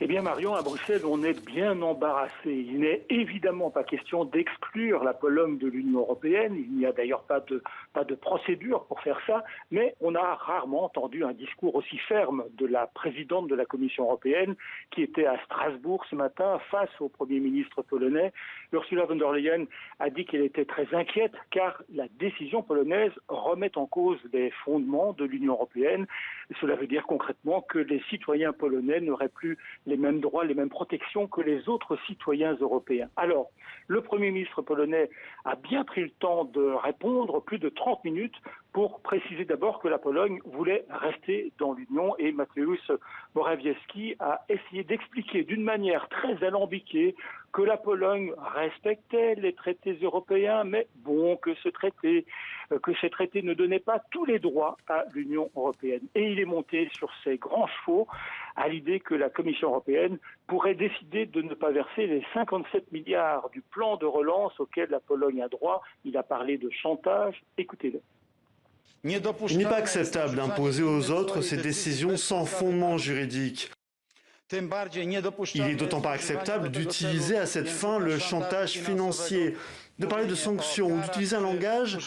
Eh bien Marion, à Bruxelles, on est bien embarrassé. Il n'est évidemment pas question d'exclure la Pologne de l'Union européenne. Il n'y a d'ailleurs pas de procédure pour faire ça. Mais on a rarement entendu un discours aussi ferme de la présidente de la Commission européenne qui était à Strasbourg ce matin face au Premier ministre polonais. Ursula von der Leyen a dit qu'elle était très inquiète car la décision polonaise remet en cause les fondements de l'Union européenne. Cela veut dire concrètement que les citoyens polonais n'auraient plus les mêmes droits, les mêmes protections que les autres citoyens européens. Alors, le Premier ministre polonais a bien pris le temps de répondre, plus de 30 minutes, pour préciser d'abord que la Pologne voulait rester dans l'Union et Mateusz Morawiecki a essayé d'expliquer d'une manière très alambiquée que la Pologne respectait les traités européens, mais bon, que ces traités ne donnaient pas tous les droits à l'Union européenne. Et il est monté sur ses grands chevaux à l'idée que la Commission européenne pourrait décider de ne pas verser les 57 milliards du plan de relance auquel la Pologne a droit. Il a parlé de chantage. Écoutez-le. Il n'est pas acceptable d'imposer aux autres ces décisions sans fondement juridique. Il est d'autant pas acceptable d'utiliser à cette fin le chantage financier, de parler de sanctions ou d'utiliser un langage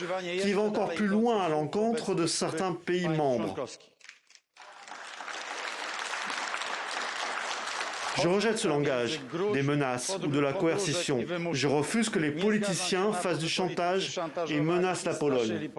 qui va encore plus loin à l'encontre de certains pays membres. Je rejette ce langage, des menaces ou de la coercition. Je refuse que les politiciens fassent du chantage et menacent la Pologne.